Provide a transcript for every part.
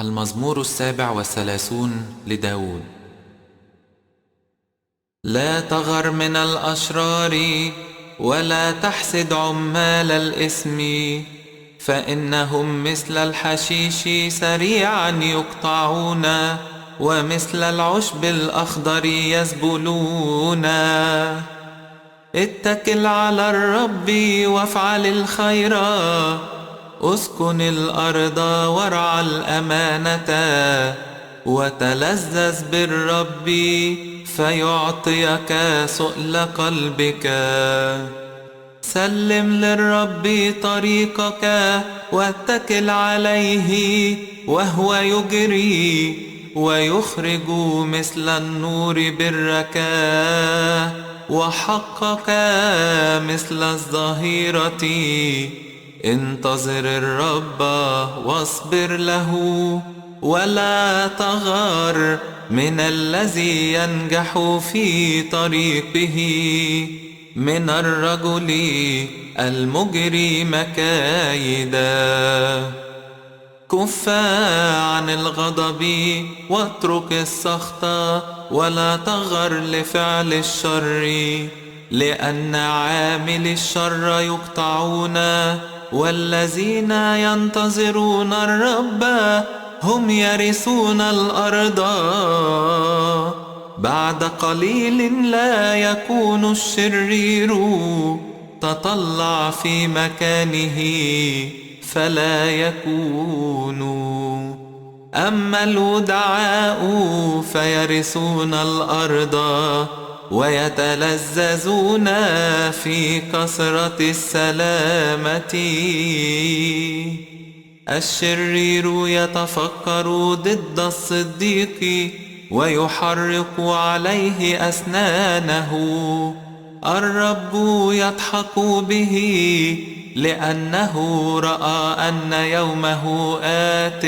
المزمور 37 لداود. لا تغر من الأشرار ولا تحسد عمال الإثم، فإنهم مثل الحشيش سريعا يقطعون، ومثل العشب الأخضر يذبلون. اتكل على الرب وافعل الخير، اسكن الأرض وارعى الأمانة، وتلذذ بالرب فيعطيك سؤل قلبك. سلم للرب طريقك واتكل عليه، وهو يجري ويخرج مثل النور برك، وحقك مثل الظهيرة. انتظر الرب واصبر له، ولا تغار من الذي ينجح في طريقه، من الرجل المجري مكايدا. كف عن الغضب واترك السخط، ولا تغر لفعل الشر، لأن عامل الشر يقطعون، والذين ينتظرون الرب هم يرثون الأرض. بعد قليل لا يكون الشرير، تطلع في مكانه فلا يكون. أما الودعاء فيرثون الأرض، ويتلذذون في كثرة السلامة. الشرير يتفكر ضد الصديق، ويحرق عليه أسنانه. الرب يضحك به، لأنه رأى أن يومه آت.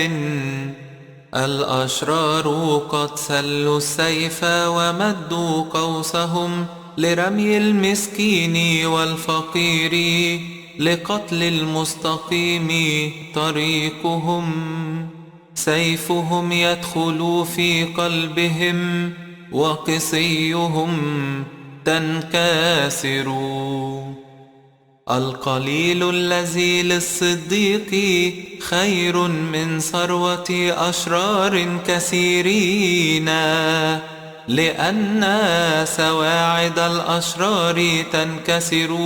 الأشرار قد سلوا السيف ومدوا قوسهم، لرمي المسكين والفقير، لقتل المستقيم طريقهم. سيفهم يدخل في قلبهم، وقصيهم تنكسر. القليل الذي للصديق خير من ثروة أشرار كثيرين، لأن سواعد الأشرار تنكسر،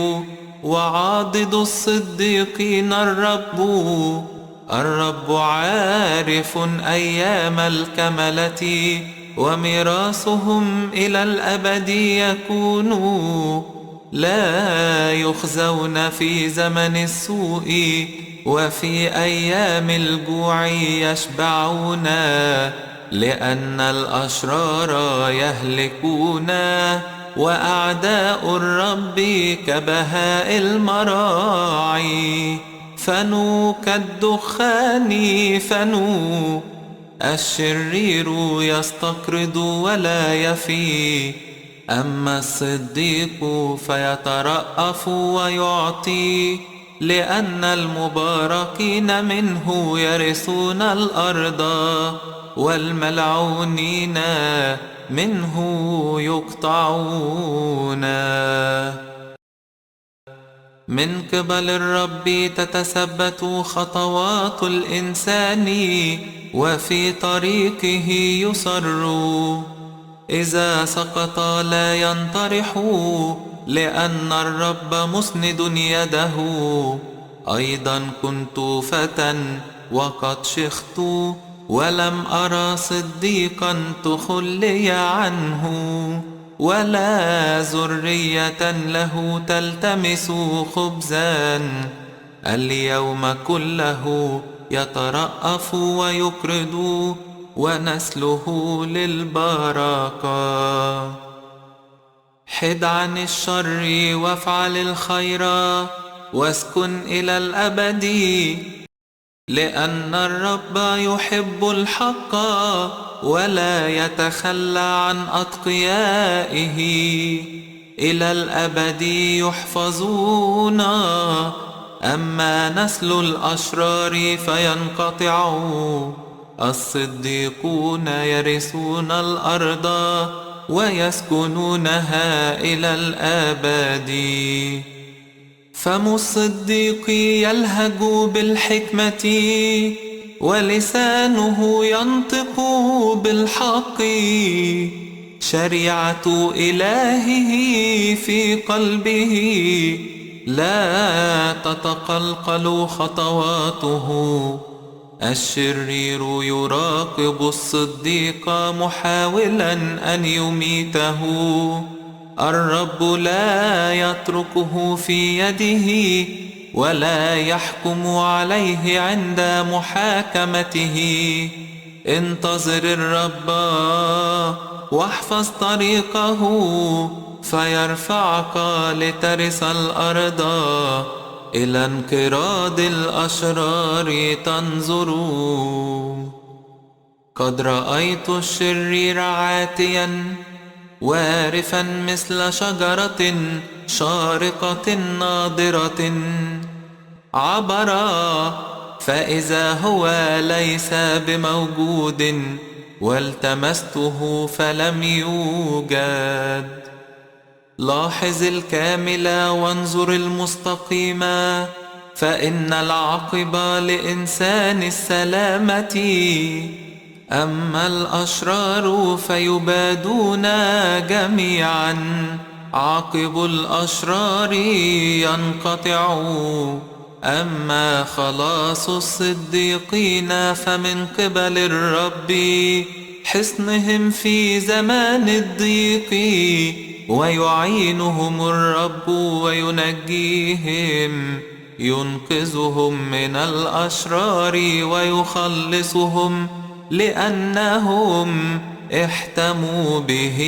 وعاضد الصديقين الرب. الرب عارف أيام الكملة، وميراثهم إلى الأبد يكون. لا يخزون في زمن السوء، وفي أيام الجوع يشبعون، لأن الأشرار يهلكون، وأعداء الرب كبهاء المراعي. فنوا كالدخان فنوا، الشرير يستقرض ولا يفي، أما الصديق فيترأف ويعطي. لأن المباركين منه يرثون الأرض، والملعونين منه يقطعون. من قبل الرب تتثبت خطوات الإنسان، وفي طريقه يصر. إذا سقط لا ينطرح، لأن الرب مسند يده. أيضا كنت فتى وقد شخت، ولم أرى صديقا تخلي عنه، ولا ذرية له تلتمس خبزا. اليوم كله يترأف ويقرض، ونسله للبركة. حد عن الشر وافعل الخير، واسكن إلى الأبد، لأن الرب يحب الحق، ولا يتخلى عن أتقيائه. إلى الأبد يحفظون، أما نسل الأشرار فينقطع. الصديقون يرثون الأرض ويسكنونها إلى الآباد. فم الصديق يلهج بالحكمة ولسانه ينطق بالحق. شريعة إلهه في قلبه لا تتقلقل خطواته. الشرير يراقب الصديق محاولا أن يميته. الرب لا يتركه في يده ولا يحكم عليه عند محاكمته. انتظر الرب واحفظ طريقه فيرفعك لترث الأرض. إلى انقراض الأشرار تنظر. قد رأيت الشرير عاتيا وارفا مثل شجرة شارقة ناضرة. عبر فإذا هو ليس بموجود والتمسته فلم يوجد. لاحظ الكامل وانظر المستقيم فإن العاقب لإنسان السلامة. أما الأشرار فيبادون جميعا. عاقب الأشرار ينقطع. أما خلاص الصديقين فمن قبل الرب حصنهم في زمان الضيق. ويعينهم الرب وينجيهم. ينقذهم من الأشرار ويخلصهم لأنهم احتموا به.